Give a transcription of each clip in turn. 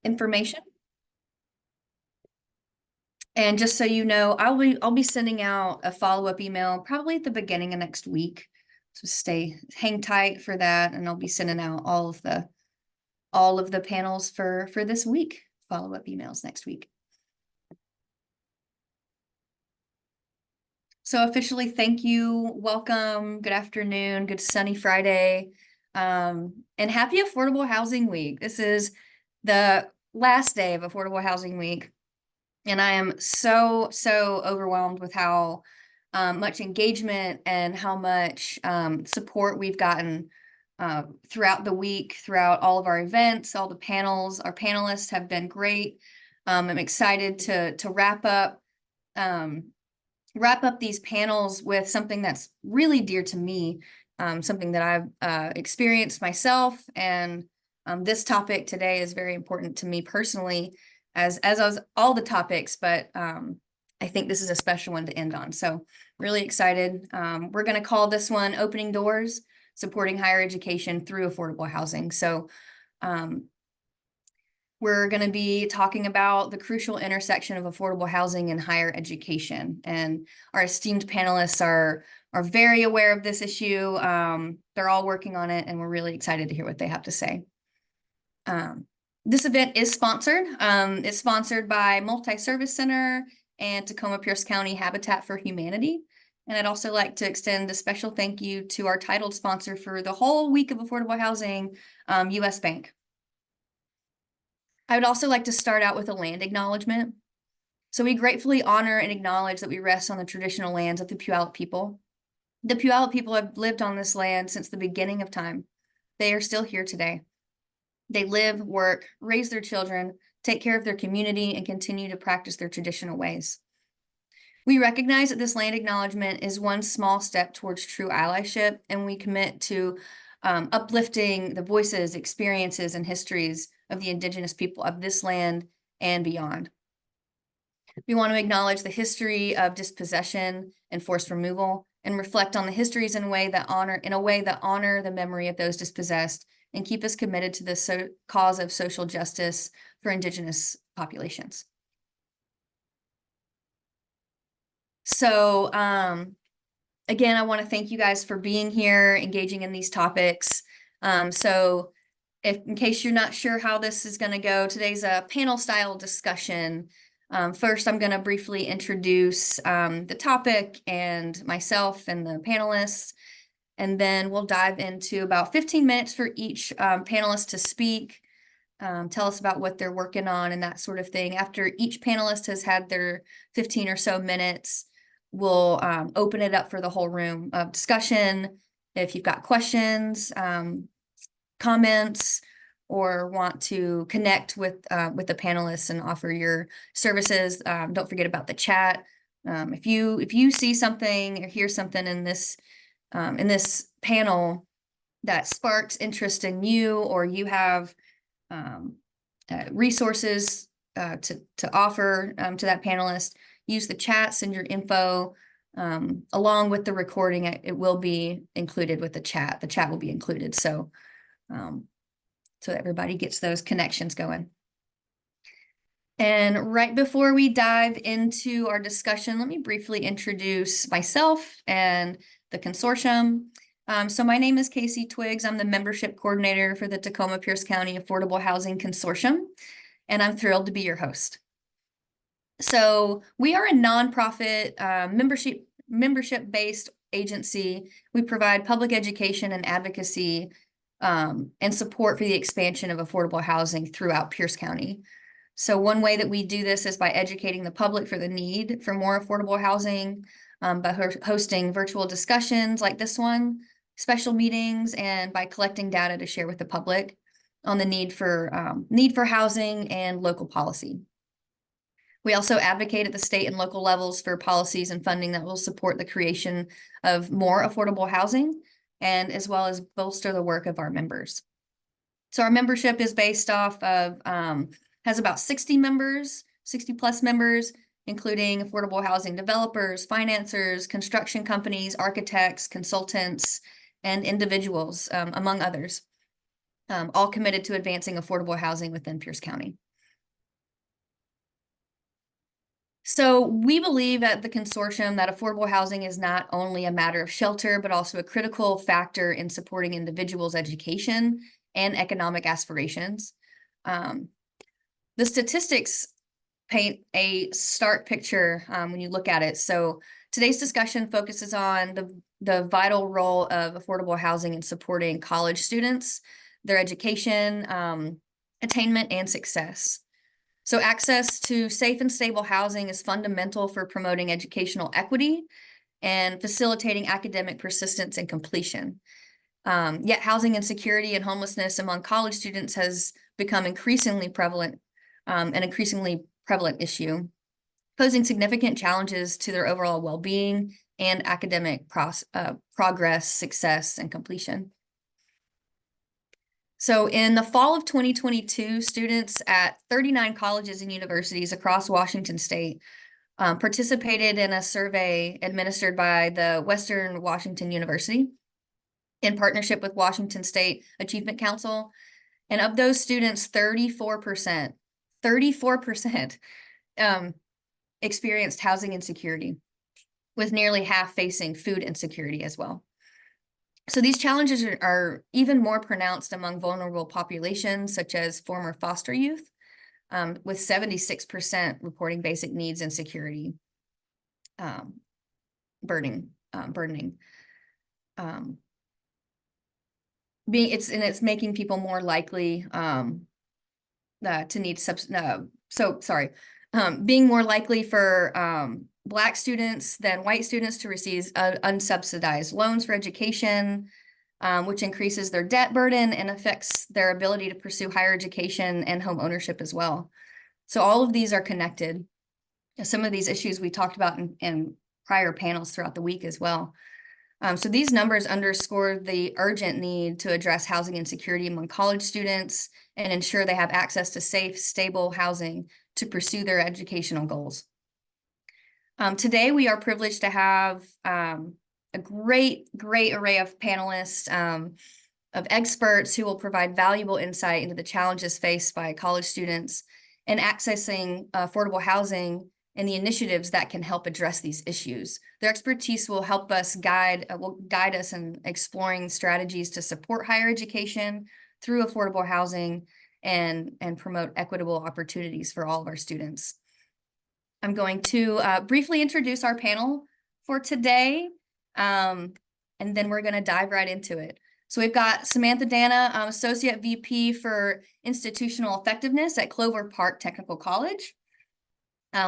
information. And just so you know, I'll be sending out a follow-up email probably at the beginning of next week. So hang tight for that, and I'll be sending out all of the panels for this week, follow-up emails next week. So officially, thank you, welcome, good afternoon, good sunny Friday, and happy Affordable Housing Week. This is the last day of Affordable Housing Week, and I am so overwhelmed with how much engagement and how much support we've gotten throughout the week, throughout all of our events, all the panels. Our panelists have been great. I'm excited to wrap up these panels with something that's really dear to me, something that I've experienced myself, and this topic today is very important to me personally, as all the topics, but I think this is a special one to end on. So really excited. We're going to call this one Opening Doors, Supporting Higher Education Through Affordable Housing. So we're going to be talking about the crucial intersection of affordable housing and higher education. And our esteemed panelists are very aware of this issue. They're all working on it, and we're really excited to hear what they have to say. This event is sponsored. It's sponsored by Multi-Service Center and Tacoma-Pierce County Habitat for Humanity. And I'd also like to extend a special thank you to our titled sponsor for the whole week of affordable housing, U.S. Bank. I would also like to start out with a land acknowledgement. So we gratefully honor and acknowledge that we rest on the traditional lands of the Puyallup people. The Puyallup people have lived on this land since the beginning of time. They are still here today. They live, work, raise their children, take care of their community, and continue to practice their traditional ways. We recognize that this land acknowledgement is one small step towards true allyship, and we commit to uplifting the voices, experiences, and histories of the Indigenous people of this land and beyond. We want to acknowledge the history of dispossession and forced removal, and reflect on the histories in a way that honor the memory of those dispossessed, and keep us committed to the cause of social justice for Indigenous populations. So again, I want to thank you guys for being here, engaging in these topics. So in case you're not sure how this is going to go, today's a panel style discussion. First, I'm going to briefly introduce the topic and myself and the panelists, and then we'll dive into about 15 minutes for each panelist to speak, tell us about what they're working on and that sort of thing. After each panelist has had their 15 or so minutes, we'll open it up for the whole room of discussion. If you've got questions, comments, or want to connect with the panelists and offer your services, don't forget about the chat. If you see something or hear something in this panel that sparks interest in you, or you have resources to offer to that panelist, use the chat, send your info along with the recording. It will be included with the chat. The chat will be included, so that everybody gets those connections going. And right before we dive into our discussion, let me briefly introduce myself and the consortium. So my name is Casey Twiggs. I'm the membership coordinator for the Tacoma-Pierce County Affordable Housing Consortium, and I'm thrilled to be your host. So we are a nonprofit membership-based agency. We provide public education and advocacy and support for the expansion of affordable housing throughout Pierce County. So one way that we do this is by educating the public for the need for more affordable housing, by hosting virtual discussions like this one, special meetings, and by collecting data to share with the public on the need for housing and local policy. We also advocate at the state and local levels for policies and funding that will support the creation of more affordable housing, and as well as bolster the work of our members. So our membership is based off of, has about 60 plus members, including affordable housing developers, financiers, construction companies, architects, consultants, and individuals, among others, all committed to advancing affordable housing within Pierce County. So we believe at the consortium that affordable housing is not only a matter of shelter, but also a critical factor in supporting individuals' education and economic aspirations. The statistics paint a stark picture when you look at it. So today's discussion focuses on the vital role of affordable housing in supporting college students, their education, attainment, and success. So access to safe and stable housing is fundamental for promoting educational equity and facilitating academic persistence and completion. Yet housing insecurity and homelessness among college students has become increasingly prevalent, an increasingly prevalent issue, posing significant challenges to their overall well-being and academic progress, success, and completion. So in the fall of 2022, students at 39 colleges and universities across Washington state participated in a survey administered by the Western Washington University in partnership with Washington State Achievement Council. And of those students, 34% experienced housing insecurity, with nearly half facing food insecurity as well. So these challenges are even more pronounced among vulnerable populations, such as former foster youth, with 76% reporting basic needs insecurity burdening. It's making people more likely to need being more likely for Black students than white students to receive unsubsidized loans for education, which increases their debt burden and affects their ability to pursue higher education and home ownership as well. So all of these are connected. Some of these issues we talked about in prior panels throughout the week as well. So these numbers underscore the urgent need to address housing insecurity among college students and ensure they have access to safe, stable housing to pursue their educational goals. Today, we are privileged to have a great array of panelists, of experts who will provide valuable insight into the challenges faced by college students in accessing affordable housing and the initiatives that can help address these issues. Their expertise will help us guide us in exploring strategies to support higher education through affordable housing and promote equitable opportunities for all of our students. I'm going to briefly introduce our panel for today, and then we're going to dive right into it. So we've got Samantha Dana, Associate VP for Institutional Effectiveness at Clover Park Technical College.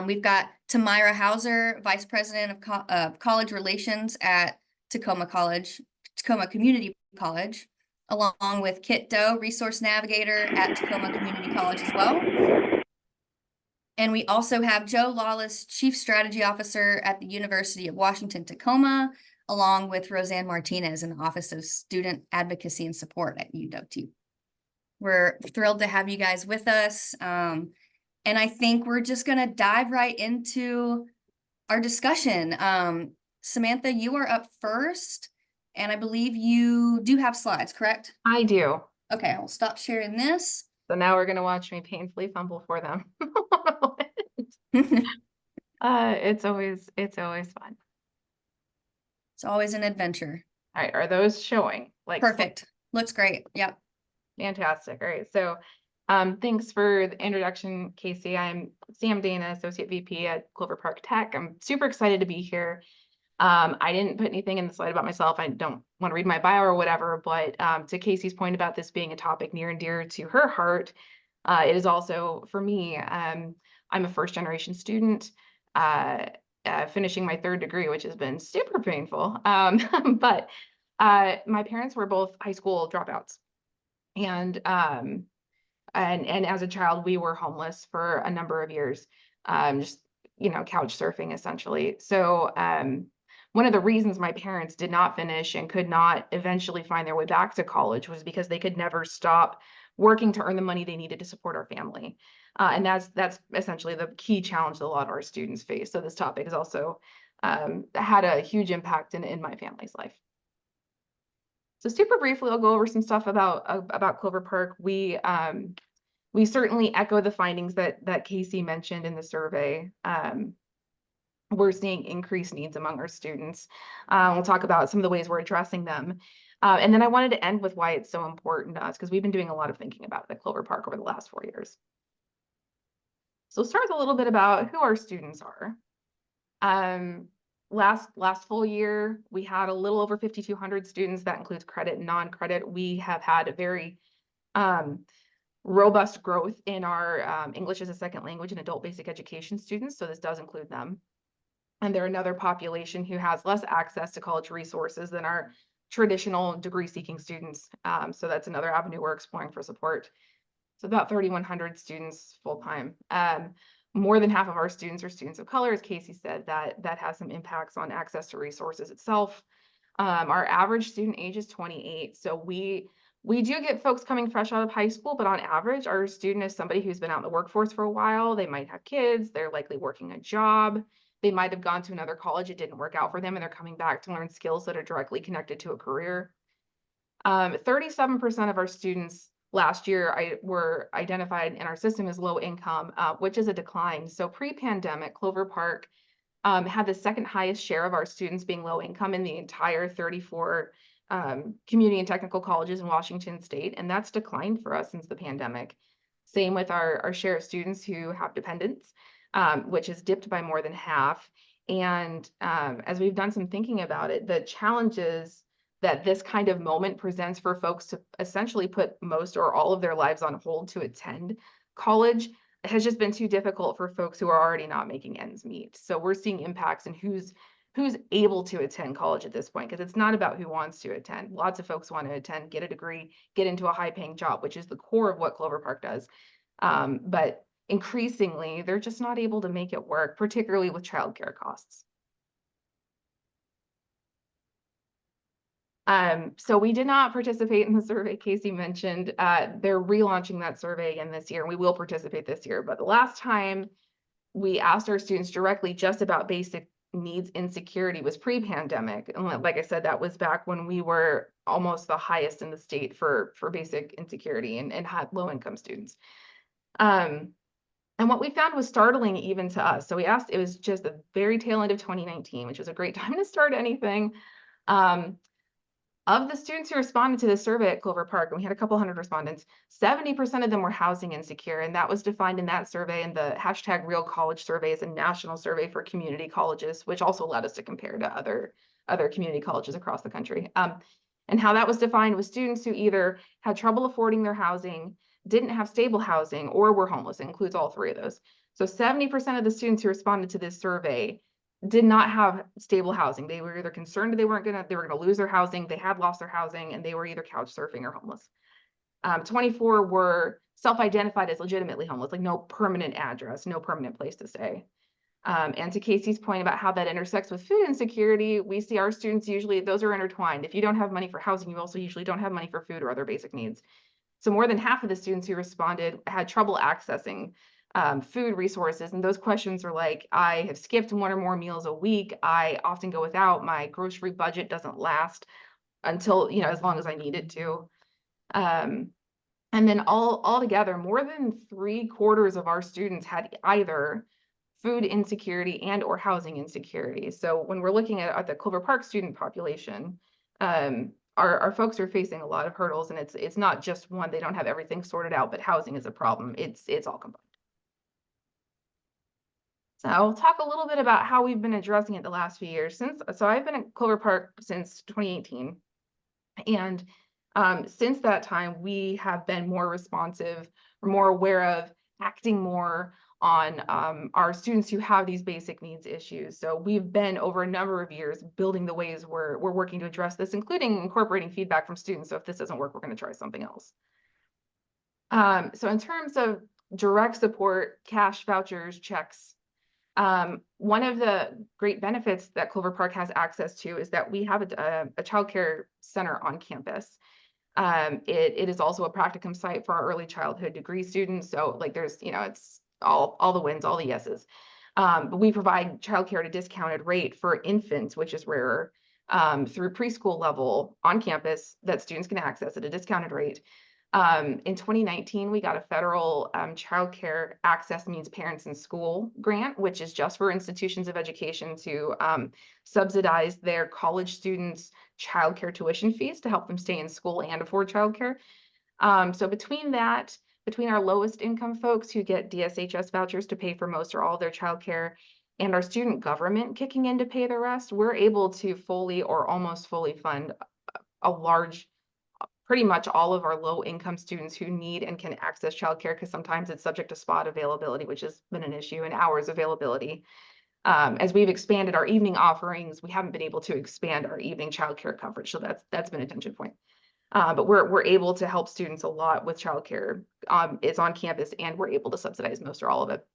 We've got Tamyra Howser, Vice President of College Relations at Tacoma Community College, along with Kit Doe, Resource Navigator at Tacoma Community College as well. And we also have Joe Lawless, Chief Strategy Officer at the University of Washington, Tacoma, along with Roseann Martinez in the Office of Student Advocacy and Support at UW. We're thrilled to have you guys with us. And I think we're just going to dive right into our discussion. Samantha, you are up first, and I believe you do have slides, correct? I do. Okay, I'll stop sharing this. So now we're going to watch me painfully fumble for them. It's always fun. It's always an adventure. All right, are those showing? Like perfect. Looks great. Yep. Fantastic. All right. So thanks for the introduction, Casey. I'm Sam Dana, Associate VP at Clover Park Tech. I'm super excited to be here. I didn't put anything in the slide about myself. I don't want to read my bio or whatever, but to Casey's point about this being a topic near and dear to her heart, it is also for me. I'm a first-generation student, finishing my third degree, which has been super painful. But my parents were both high school dropouts. And as a child, we were homeless for a number of years, just, couch surfing essentially. So one of the reasons my parents did not finish and could not eventually find their way back to college was because they could never stop working to earn the money they needed to support our family. And that's essentially the key challenge that a lot of our students face. So this topic has also had a huge impact in my family's life. So super briefly, I'll go over some stuff about Clover Park. We certainly echo the findings that Casey mentioned in the survey. we're seeing increased needs among our students. We'll talk about some of the ways we're addressing them. And then I wanted to end with why it's so important to us, because we've been doing a lot of thinking about it at Clover Park over the last 4 years. So we'll start with a little bit about who our students are. Last full year, we had a little over 5,200 students. That includes credit and non-credit. We have had a very robust growth in our English as a second language and adult basic education students. So this does include them. And they're another population who has less access to college resources than our traditional degree-seeking students. So that's another avenue we're exploring for support. So about 3,100 students full-time. More than half of our students are students of color, as Casey said. That has some impacts on access to resources itself. Our average student age is 28. So we do get folks coming fresh out of high school, but on average, our student is somebody who's been out in the workforce for a while. They might have kids. They're likely working a job. They might have gone to another college. It didn't work out for them, and they're coming back to learn skills that are directly connected to a career. 37% of our students last year were identified in our system as low income, which is a decline. So pre-pandemic, Clover Park had the second highest share of our students being low income in the entire 34 community and technical colleges in Washington state, and that's declined for us since the pandemic. Same with our share of students who have dependents, which has dipped by more than half. And as we've done some thinking about it, the challenges that this kind of moment presents for folks to essentially put most or all of their lives on hold to attend college has just been too difficult for folks who are already not making ends meet. So we're seeing impacts in who's able to attend college at this point, because it's not about who wants to attend. Lots of folks want to attend, get a degree, get into a high-paying job, which is the core of what Clover Park does. But increasingly, they're just not able to make it work, particularly with childcare costs. So we did not participate in the survey Casey mentioned. They're relaunching that survey again this year, and we will participate this year. But the last time we asked our students directly just about basic needs insecurity was pre-pandemic. And like I said, that was back when we were almost the highest in the state for basic insecurity and had low-income students. And what we found was startling even to us. So we asked, it was just the very tail end of 2019, which was a great time to start anything. Of the students who responded to the survey at Clover Park, and we had a couple hundred respondents, 70% of them were housing insecure, and that was defined in that survey in the hashtag Real College Survey as a national survey for community colleges, which also allowed us to compare to other community colleges across the country. And how that was defined was students who either had trouble affording their housing, didn't have stable housing, or were homeless. It includes all three of those. So 70% of the students who responded to this survey did not have stable housing. They were either concerned they were gonna lose their housing, they had lost their housing, and they were either couch surfing or homeless. 24 were self-identified as legitimately homeless, like no permanent address, no permanent place to stay. And to Casey's point about how that intersects with food insecurity, we see our students usually, those are intertwined. If you don't have money for housing, you also usually don't have money for food or other basic needs. So more than half of the students who responded had trouble accessing food resources. And those questions are like, I have skipped one or more meals a week. I often go without. My grocery budget doesn't last until, as long as I need it to. And then all together, more than 3/4 of our students had either food insecurity and or housing insecurity. So when we're looking at the Clover Park student population, our folks are facing a lot of hurdles, and it's not just one. They don't have everything sorted out, but housing is a problem. It's all combined. So I'll talk a little bit about how we've been addressing it the last few years. So I've been at Clover Park since 2018. And since that time, we have been more responsive, more aware of acting more on our students who have these basic needs issues. So we've been over a number of years building the ways we're working to address this, including incorporating feedback from students. So if this doesn't work, we're going to try something else. So in terms of direct support, cash, vouchers, checks, one of the great benefits that Clover Park has access to is that we have a childcare center on campus. It is also a practicum site for our early childhood degree students. So like there's, it's all the wins, all the yeses. But we provide childcare at a discounted rate for infants, which is rarer, through preschool level on campus that students can access at a discounted rate. In 2019, we got a federal childcare access means parents in school grant, which is just for institutions of education to subsidize their college students' childcare tuition fees to help them stay in school and afford childcare. So between our lowest income folks who get DSHS vouchers to pay for most or all of their childcare, and our student government kicking in to pay the rest, we're able to fully or almost fully fund a large, pretty much all of our low income students who need and can access childcare, because sometimes it's subject to spot availability, which has been an issue, and hours availability. As we've expanded our evening offerings, we haven't been able to expand our evening childcare coverage, so that's been a tension point. But we're able to help students a lot with childcare. It's on campus, and we're able to subsidize most or all of it.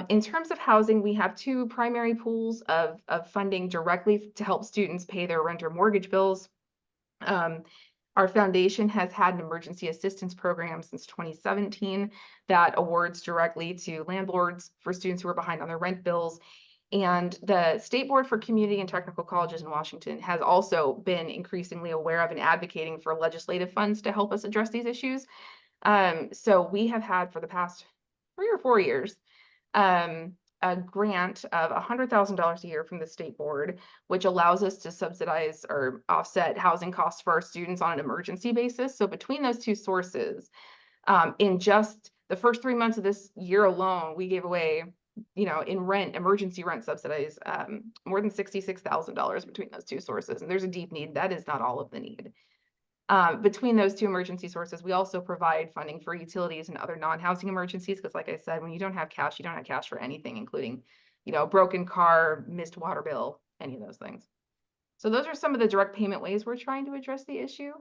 In terms of housing, we have two primary pools of funding directly to help students pay their rent or mortgage bills. Our foundation has had an emergency assistance program since 2017 that awards directly to landlords for students who are behind on their rent bills. And the State Board for Community and Technical Colleges in Washington has also been increasingly aware of and advocating for legislative funds to help us address these issues. So we have had for the past 3 or 4 years a grant of $100,000 a year from the State Board, which allows us to subsidize or offset housing costs for our students on an emergency basis. So between those two sources, in just the first 3 months of this year alone, we gave away, in emergency rent subsidies, more than $66,000 between those two sources. And there's a deep need. That is not all of the need. Between those two emergency sources, we also provide funding for utilities and other non-housing emergencies, because like I said, when you don't have cash, you don't have cash for anything, including, broken car, missed water bill, any of those things. So those are some of the direct payment ways we're trying to address the issue.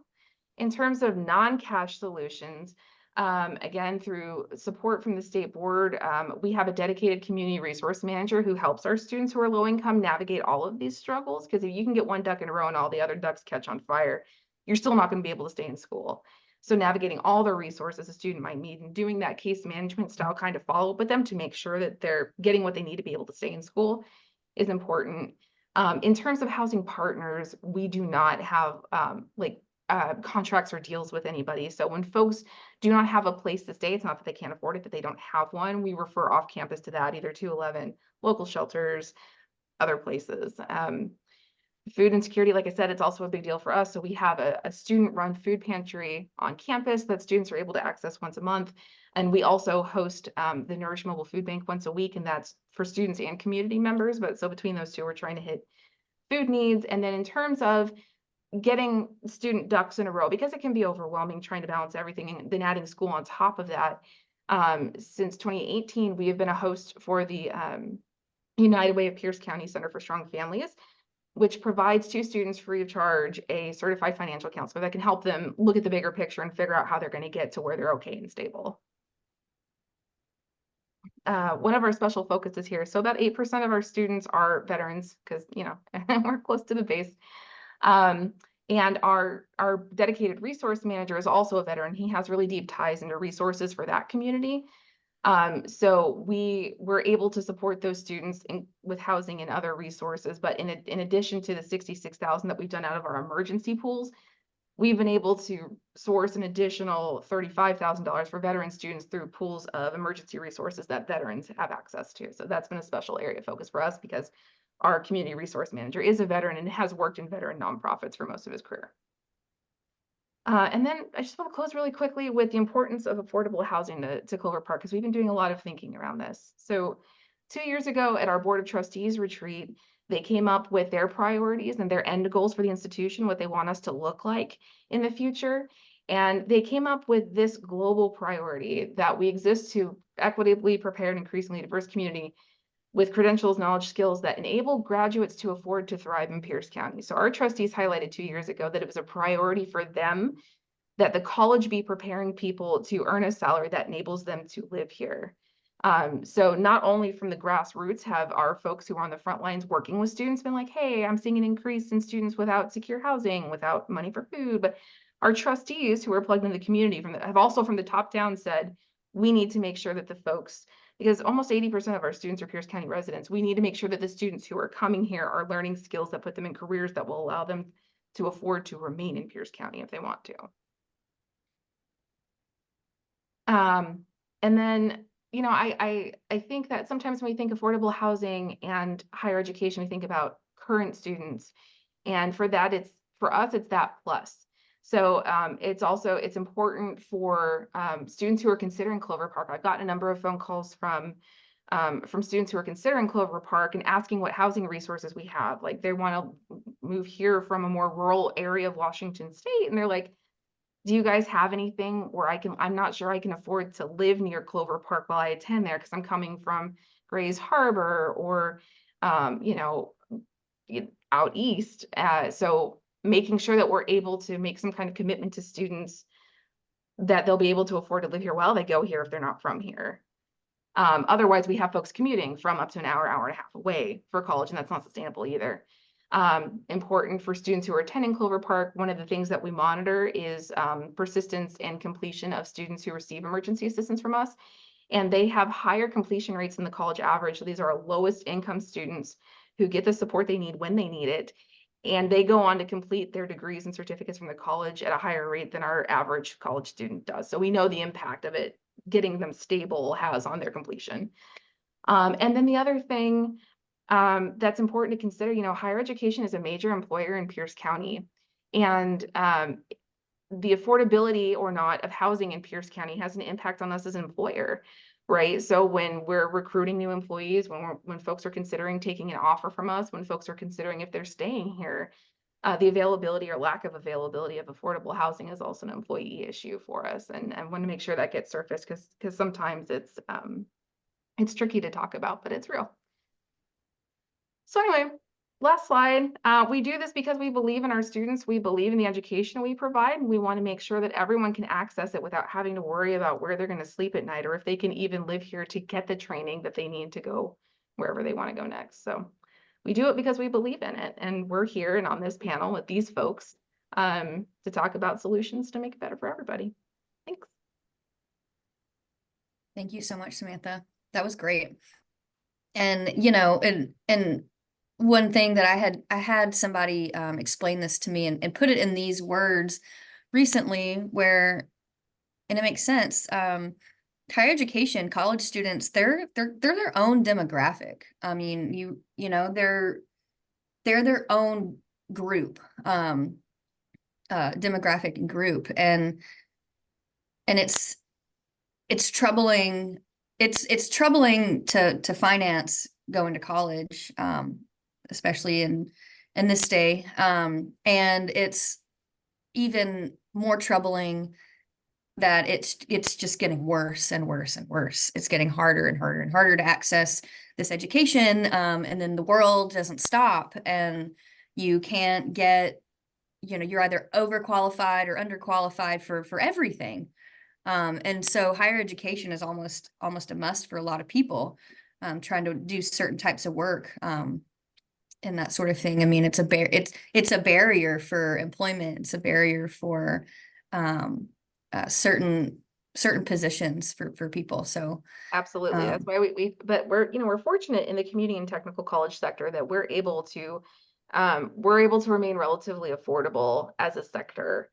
In terms of non-cash solutions, again, through support from the State Board, we have a dedicated community resource manager who helps our students who are low income navigate all of these struggles, because if you can get one duck in a row and all the other ducks catch on fire, you're still not going to be able to stay in school. So navigating all the resources a student might need and doing that case management style kind of follow up with them to make sure that they're getting what they need to be able to stay in school is important. In terms of housing partners, we do not have contracts or deals with anybody. So when folks do not have a place to stay, it's not that they can't afford it, that they don't have one. We refer off campus to that, either 211, local shelters, other places. Food insecurity, like I said, it's also a big deal for us. So we have a student-run food pantry on campus that students are able to access once a month. And we also host the Nourish Mobile Food Bank once a week, and that's for students and community members. But so between those two, we're trying to hit food needs. And then in terms of getting student ducks in a row, because it can be overwhelming trying to balance everything and then adding school on top of that. Since 2018, we have been a host for the United Way of Pierce County Center for Strong Families, which provides to students free of charge a certified financial counselor that can help them look at the bigger picture and figure out how they're going to get to where they're okay and stable. One of our special focuses here, so about 8% of our students are veterans, because we're close to the base. And our dedicated resource manager is also a veteran. He has really deep ties into resources for that community. So we were able to support those students with housing and other resources. But in addition to the $66,000 that we've done out of our emergency pools, we've been able to source an additional $35,000 for veteran students through pools of emergency resources that veterans have access to. So that's been a special area of focus for us, because our community resource manager is a veteran and has worked in veteran nonprofits for most of his career. And then I just want to close really quickly with the importance of affordable housing to Clover Park, because we've been doing a lot of thinking around this. So 2 years ago at our Board of Trustees retreat, they came up with their priorities and their end goals for the institution, what they want us to look like in the future. And they came up with this global priority that we exist to equitably prepared, increasingly diverse community with credentials, knowledge, skills that enable graduates to afford to thrive in Pierce County. So our trustees highlighted 2 years ago that it was a priority for them that the college be preparing people to earn a salary that enables them to live here. So not only from the grassroots have our folks who are on the front lines working with students been like, hey, I'm seeing an increase in students without secure housing, without money for food, but our trustees who are plugged into the community have also from the top down said, we need to make sure that the folks, because almost 80% of our students are Pierce County residents, we need to make sure that the students who are coming here are learning skills that put them in careers that will allow them to afford to remain in Pierce County if they want to. And then, you know, I think that sometimes when we think affordable housing and higher education, we think about current students. And for that, for us, it's that plus. So it's important for students who are considering Clover Park. I've gotten a number of phone calls from students who are considering Clover Park and asking what housing resources we have. Like they want to move here from a more rural area of Washington State, and they're like, do you guys have anything where I'm not sure I can afford to live near Clover Park while I attend there because I'm coming from Grays Harbor or, you know, out east. So making sure that we're able to make some kind of commitment to students that they'll be able to afford to live here while they go here if they're not from here. Otherwise, we have folks commuting from up to an hour, hour and a half away for college, and that's not sustainable either. Important for students who are attending Clover Park, one of the things that we monitor is persistence and completion of students who receive emergency assistance from us. And they have higher completion rates than the college average. So these are our lowest income students who get the support they need when they need it. And they go on to complete their degrees and certificates from the college at a higher rate than our average college student does. So we know the impact of it getting them stable has on their completion. And then the other thing that's important to consider, you know, higher education is a major employer in Pierce County. And the affordability or not of housing in Pierce County has an impact on us as an employer, right? So when we're recruiting new employees, when folks are considering taking an offer from us, when folks are considering if they're staying here, the availability or lack of availability of affordable housing is also an employee issue for us. And I want to make sure that gets surfaced because sometimes it's tricky to talk about, but it's real. So anyway, last slide. We do this because we believe in our students. We believe in the education we provide. And we want to make sure that everyone can access it without having to worry about where they're going to sleep at night or if they can even live here to get the training that they need to go wherever they want to go next. So we do it because we believe in it. And we're here and on this panel with these folks to talk about solutions to make it better for everybody. Thanks. Thank you so much, Samantha. That was great. And, you know, and one thing that I had somebody explain this to me and put it in these words recently where, and it makes sense. Higher education, college students, they're their own demographic. I mean, you know, they're their own group, demographic and group, and it's troubling. It's troubling to finance going to college, especially in this day. And it's even more troubling that it's just getting worse and worse and worse. It's getting harder and harder and harder to access this education. And then the world doesn't stop and you can't get, you know, you're either overqualified or underqualified for everything. And so higher education is almost a must for a lot of people trying to do certain types of work and that sort of thing. I mean, it's a barrier for employment. It's a barrier for certain positions for people. So absolutely, that's why but we're fortunate in the community and technical college sector that we're able to remain relatively affordable as a sector.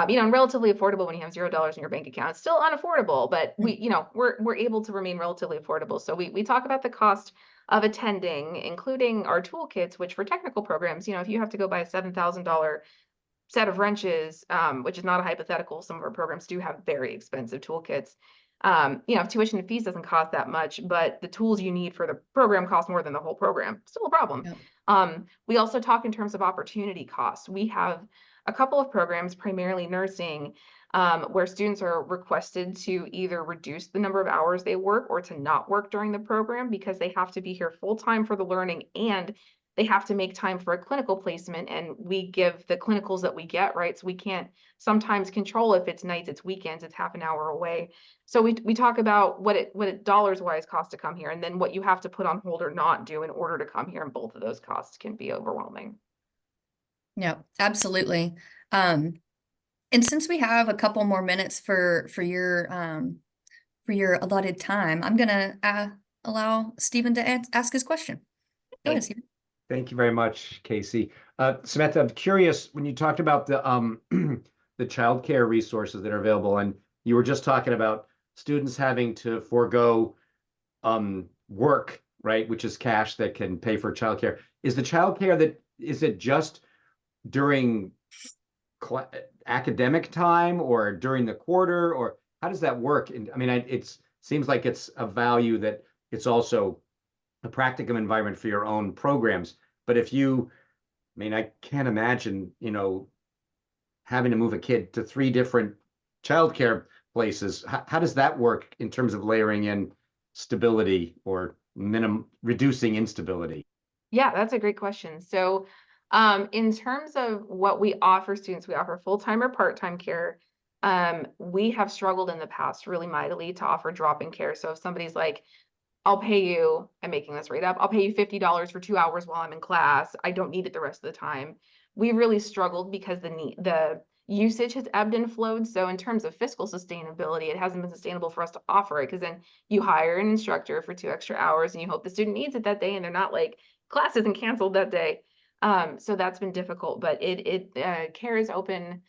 You know, and relatively affordable when you have $0 in your bank account. It's still unaffordable, but we're able to remain relatively affordable. So we talk about the cost of attending, including our toolkits, which for technical programs, you know, if you have to go buy a $7,000 set of wrenches, which is not a hypothetical, some of our programs do have very expensive toolkits. You know, if tuition and fees doesn't cost that much, but the tools you need for the program cost more than the whole program, still a problem. Yep. We also talk in terms of opportunity costs. We have a couple of programs, primarily nursing, where students are requested to either reduce the number of hours they work or to not work during the program because they have to be here full time for the learning and they have to make time for a clinical placement, and we give the clinicals that we get, right? So we can't sometimes control if it's nights, it's weekends, it's half an hour away. So we talk about what it dollars wise costs to come here, and then what you have to put on hold or not do in order to come here, and both of those costs can be overwhelming. Yeah, absolutely. And since we have a couple more minutes for your allotted time, I'm gonna allow Stephen to ask his question. Go ahead, Stephen. Thank you very much, Casey. Samantha, I'm curious, when you talked about the childcare resources that are available, and you were just talking about students having to forego work, right, which is cash that can pay for childcare. Is the childcare is it just during academic time or during the quarter, or how does that work? And I mean, it seems like it's a value that it's also a practicum environment for your own programs. But I mean, I can't imagine, having to move a kid to 3 different childcare places. How does that work in terms of layering in stability or reducing instability? Yeah, that's a great question. So in terms of what we offer students, we offer full-time or part-time care. We have struggled in the past really mightily to offer drop-in care. So if somebody's like, I'll pay you, I'm making this right up, I'll pay you $50 for 2 hours while I'm in class, I don't need it the rest of the time. We really struggled because the usage has ebbed and flowed. So in terms of fiscal sustainability, it hasn't been sustainable for us to offer it, because then you hire an instructor for 2 extra hours and you hope the student needs it that day and they're not like, class isn't canceled that day. So that's been difficult, but care is open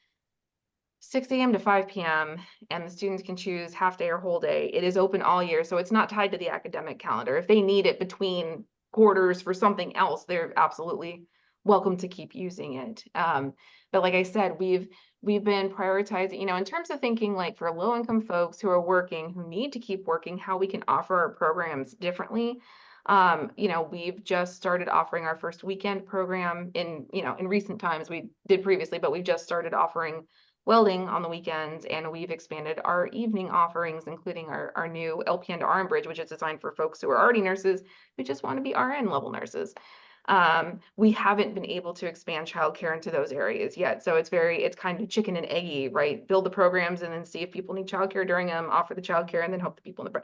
6 a.m. to 5 p.m. and the students can choose half day or whole day. It is open all year, so it's not tied to the academic calendar. If they need it between quarters for something else, they're absolutely welcome to keep using it. But like I said, we've been prioritizing, in terms of thinking like for low-income folks who are working, who need to keep working, how we can offer our programs differently. We've just started offering our first weekend program in recent times. We did previously, but we just started offering welding on the weekends, and we've expanded our evening offerings, including our new LPN to RN bridge, which is designed for folks who are already nurses who just want to be RN level nurses. We haven't been able to expand childcare into those areas yet. So it's kind of chicken and eggy, right? Build the programs and then see if people need childcare during them, offer the childcare, and then hope the people in the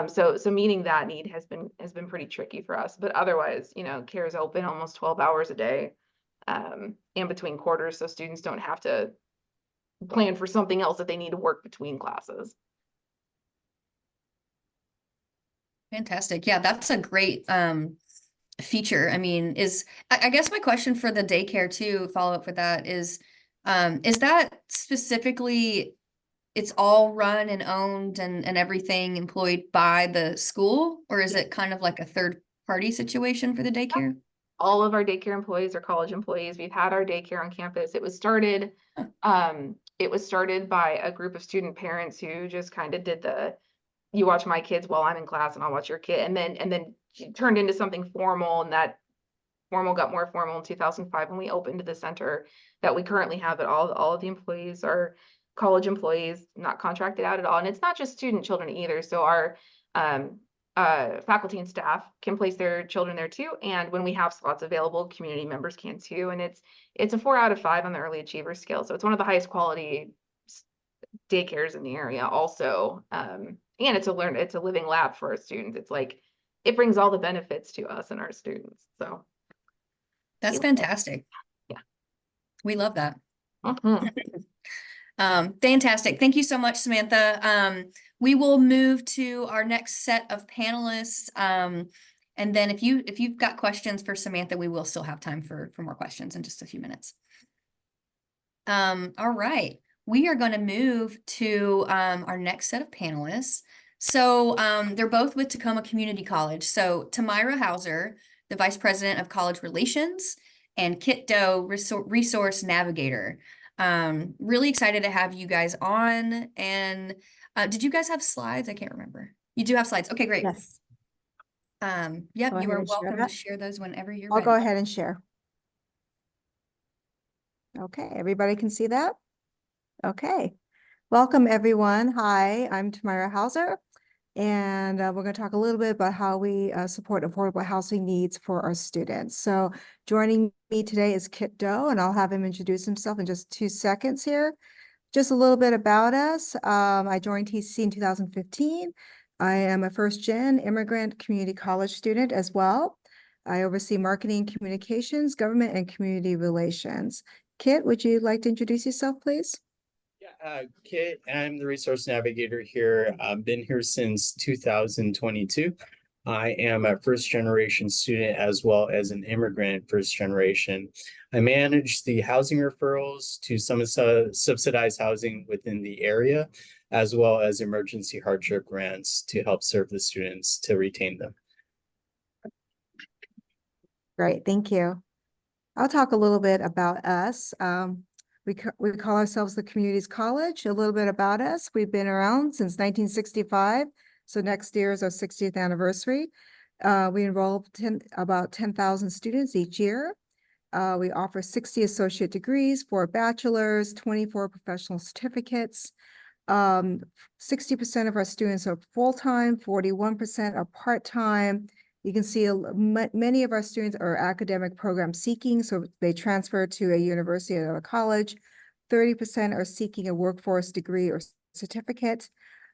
so meeting that need has been pretty tricky for us. But otherwise, care is open almost 12 hours a day, in between quarters, so students don't have to plan for something else that they need to work between classes. Fantastic. Yeah, that's a great feature. I mean, I guess my question for the daycare too, follow up with that is that specifically it's all run and owned and everything employed by the school, or is it kind of like a third party situation for the daycare? All of our daycare employees are college employees. We've had our daycare on campus. It was started by a group of student parents who just kind of did you watch my kids while I'm in class and I'll watch your kid. And then turned into something formal, and that formal got more formal in 2005 when we opened the center that we currently have. But all of the employees are college employees, not contracted out at all. And it's not just student children either. So our faculty and staff can place their children there too. And when we have slots available, community members can too. And it's a 4 out of 5 on the early achiever scale. So it's one of the highest quality daycares in the area also. And it's a living lab for our students. It's like, it brings all the benefits to us and our students. So that's fantastic. Yeah. We love that. Mm-hmm. Fantastic. Thank you so much, Samantha. We will move to our next set of panelists. And then if you've got questions for Samantha, we will still have time for more questions in just a few minutes. All right. We are going to move to our next set of panelists. So they're both with Tacoma Community College. So Tamyra Howser, the Vice President of College Relations, and Kit Doe, Resource Navigator. Really excited to have you guys on. And did you guys have slides? I can't remember. You do have slides. Okay, great. Yes. Yep, Go you are ahead and share welcome to that. share those whenever you're I'll ready. go ahead and share. Okay, everybody can see that? Okay. Welcome, everyone. Hi, I'm Tamyra Howser, and we're going to talk a little bit about how we support affordable housing needs for our students. So joining me today is Kit Doe, and I'll have him introduce himself in just 2 seconds here. Just a little bit about us. I joined TCC in 2015. I am a first-gen immigrant community college student as well. I oversee marketing, communications, government, and community relations. Kit, would you like to introduce yourself, please? Yeah, Kit, I'm the resource navigator here. I've been here since 2022. I am a first-generation student as well as an immigrant first generation. I manage the housing referrals to some subsidized housing within the area. as well as emergency hardship grants to help serve the students to retain them. Great, thank you. I'll talk a little bit about us. We call ourselves the Communities College. A little bit about us. We've been around since 1965. So next year is our 60th anniversary. We enroll about 10,000 students each year. We offer 60 associate degrees, 4 bachelor's, 24 professional certificates. 60% of our students are full-time, 41% are part-time. You can see many of our students are academic program seeking, so they transfer to a university or a college. 30% are seeking a workforce degree or certificate.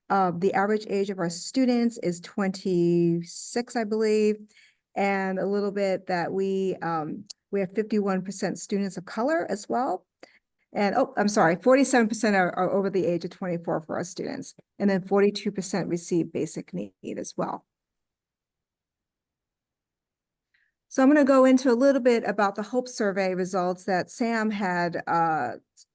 The average age of our students is 26, I believe, and a little bit that we have 51% students of color as well. And, oh, I'm sorry, 47% are over the age of 24 for our students, and then 42% receive basic need as well. So I'm going to go into a little bit about the HOPE survey results that Sam had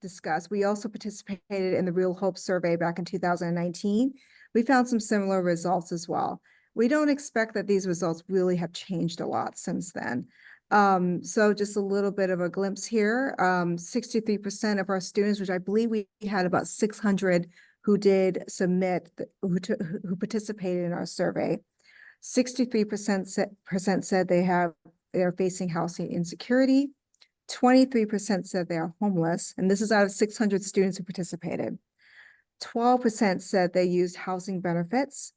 discussed. We also participated in the Real HOPE survey back in 2019. We found some similar results as well. We don't expect that these results really have changed a lot since then. So just a little bit of a glimpse here. 63% of our students, which I believe we had about 600 who did submit, who participated in our survey. 63% said they are facing housing insecurity. 23% said they are homeless, and this is out of 600 students who participated. 12% said they used housing benefits.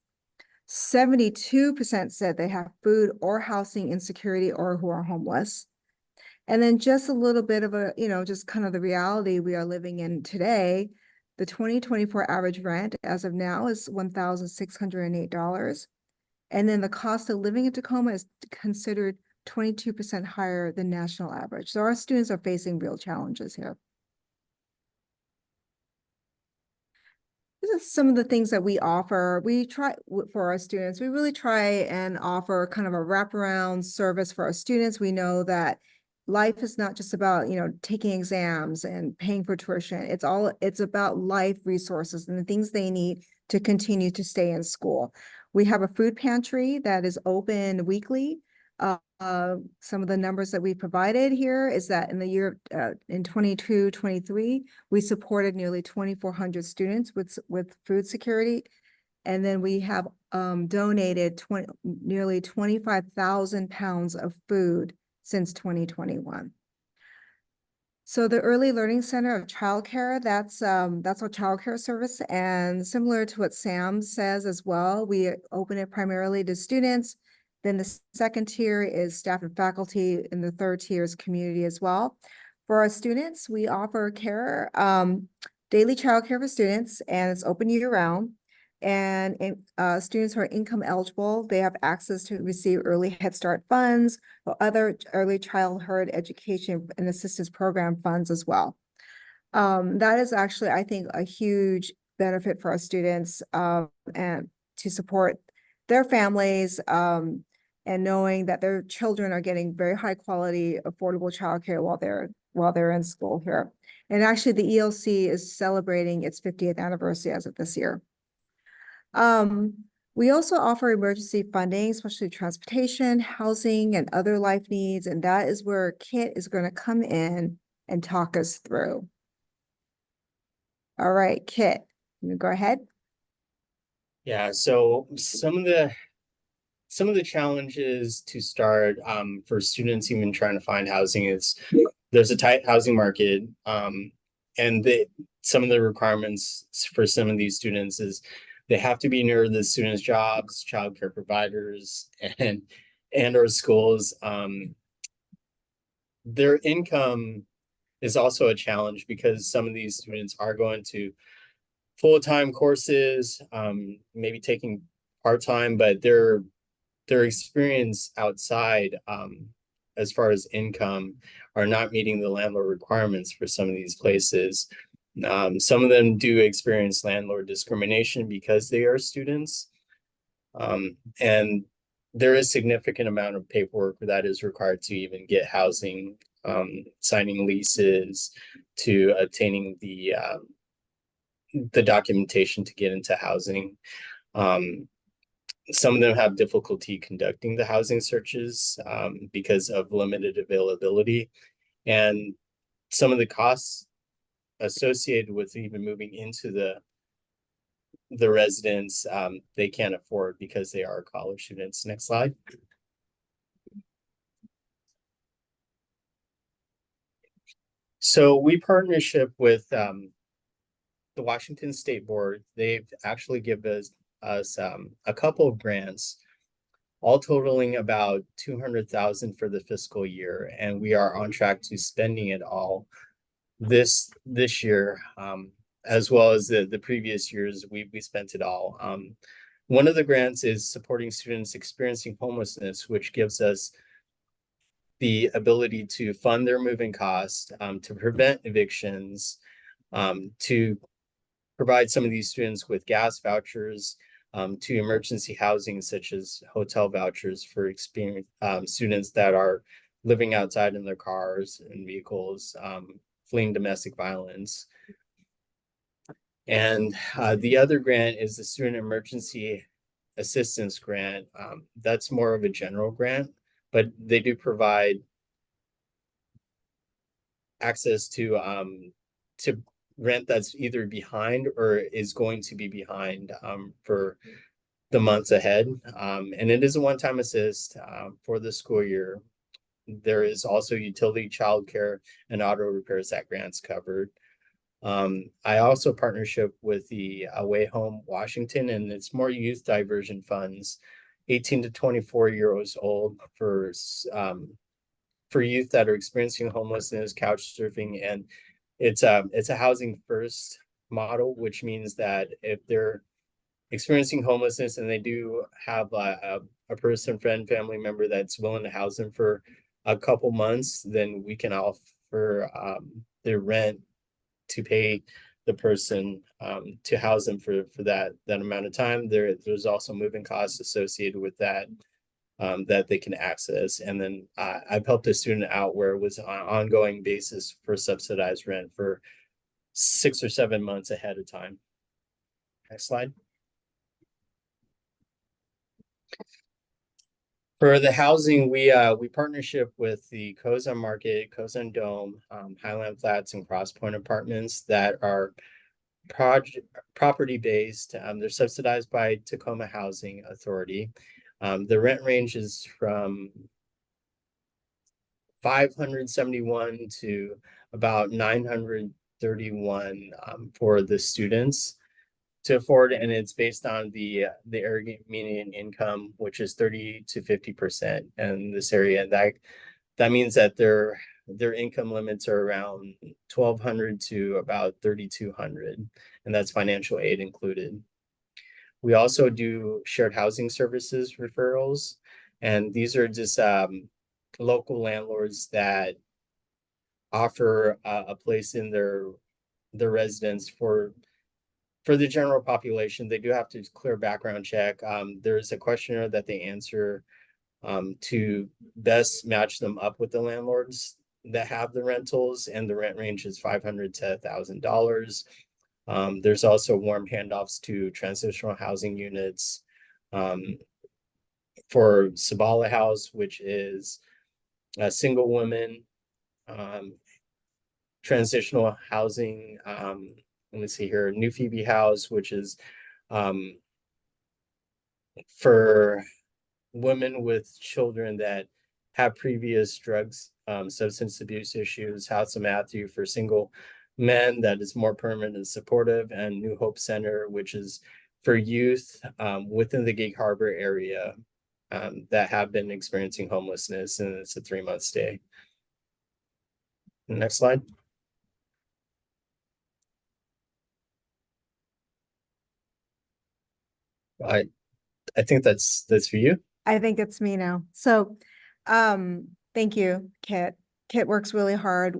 72% said they have food or housing insecurity or who are homeless. And then just a little bit of a, just kind of the reality we are living in today. The 2024 average rent as of now is $1,608. And then the cost of living in Tacoma is considered 22% higher than national average. So our students are facing real challenges here. This is some of the things that we offer. We try for our students. We really try and offer kind of a wraparound service for our students. We know that life is not just about, taking exams and paying for tuition. It's about life resources and the things they need to continue to stay in school. We have a food pantry that is open weekly. Some of the numbers that we provided here is that in the year in 22-23, we supported nearly 2,400 students with food security. And then we have donated nearly 25,000 pounds of food since 2021. So the Early Learning Center of Childcare, that's our childcare service. And similar to what Sam says as well, we open it primarily to students. Then the second tier is staff and faculty, and the third tier is community as well. For our students, we offer care, daily childcare for students, and it's open year round. And students who are income eligible, they have access to receive early Head Start funds or other early childhood education and assistance program funds as well. That is actually, I think, a huge benefit for our students and to support their families and knowing that their children are getting very high quality, affordable childcare while they're in school here. And actually, the ELC is celebrating its 50th anniversary as of this year. We also offer emergency funding, especially transportation, housing, and other life needs. And that is where Kit is going to come in and talk us through. All right, Kit, you go ahead. Yeah, so some of the challenges to start for students even trying to find housing is there's a tight housing market, and some of the requirements for some of these students is they have to be near the students' jobs, childcare providers, and or schools. Their income is also a challenge because some of these students are going to full-time courses, maybe taking part-time, but their experience outside as far as income are not meeting the landlord requirements for some of these places. Some of them do experience landlord discrimination because they are students. And there is significant amount of paperwork that is required to even get housing, signing leases, to obtaining the the documentation to get into housing. Some of them have difficulty conducting the housing searches because of limited availability, and some of the costs associated with even moving into the residence they can't afford because they are college students. Next slide. So we partnership with the Washington State Board. They've actually given us a couple of grants, all totaling about $200,000 for the fiscal year, and we are on track to spending it all this year, as well as the previous years. We spent it all. One of the grants is supporting students experiencing homelessness, which gives us the ability to fund their moving costs, to prevent evictions, to provide some of these students with gas vouchers, to emergency housing, such as hotel vouchers for students that are living outside in their cars and vehicles, fleeing domestic violence. And the other grant is the Student Emergency Assistance Grant. That's more of a general grant, but they do provide access to rent that's either behind or is going to be behind for the months ahead. And it is a one-time assist for the school year. There is also utility, childcare, and auto repairs that grants covered. I also partnership with the Away Home Washington, and it's more youth diversion funds, 18 to 24 years old, for youth that are experiencing homelessness, couch surfing, and it's a housing first model, which means that if they're experiencing homelessness and they do have a person, friend, family member that's willing to house them for a couple months, then we can offer their rent to pay the person to house them for that amount of time. There's also moving costs associated with that that they can access. And then I've helped a student out where it was on an ongoing basis for subsidized rent for 6 or 7 months ahead of time. Next slide. For the housing, we partnership with the Cozumel Market, Cozumel Dome, Highland Flats, and Cross Point Apartments that are property based. They're subsidized by Tacoma Housing Authority. The rent range is from $571 to about $931 for the students to afford, and it's based on the area median income, which is 30 to 50% in this area. And that means that their income limits are around $1,200 to about $3,200, and that's financial aid included. We also do shared housing services referrals, and these are just local landlords that offer a place in their residence for the general population. They do have to clear a background check. There's a questionnaire that they answer to best match them up with the landlords that have the rentals, and the rent range is $500 to $1,000. There's also warm handoffs to transitional housing units for Sabala House, which is a single woman transitional housing. Let me see here, New Phoebe House, which is for women with children that have previous drugs, substance abuse issues. House of Matthew for single men, that is more permanent and supportive, and New Hope Center, which is for youth within the Gig Harbor area that have been experiencing homelessness, and it's a 3-month stay. Next slide. I think that's for you. I think it's me now. So, thank you, Kit. Kit works really hard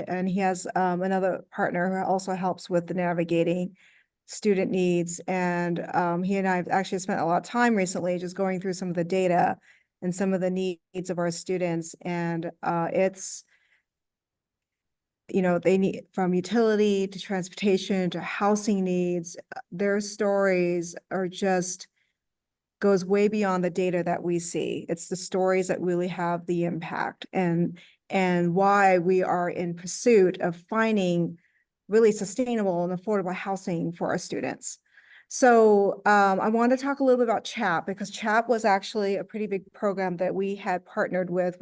and he has another partner who also helps with the navigating student needs. And he and I have actually spent a lot of time recently just going through some of the data and some of the needs of our students. And you know, they need from utility to transportation to housing needs. Their stories are just goes way beyond the data that we see. It's the stories that really have the impact and why we are in pursuit of finding really sustainable and affordable housing for our students. So I want to talk a little bit about CHAP because CHAP was actually a pretty big program that we had partnered with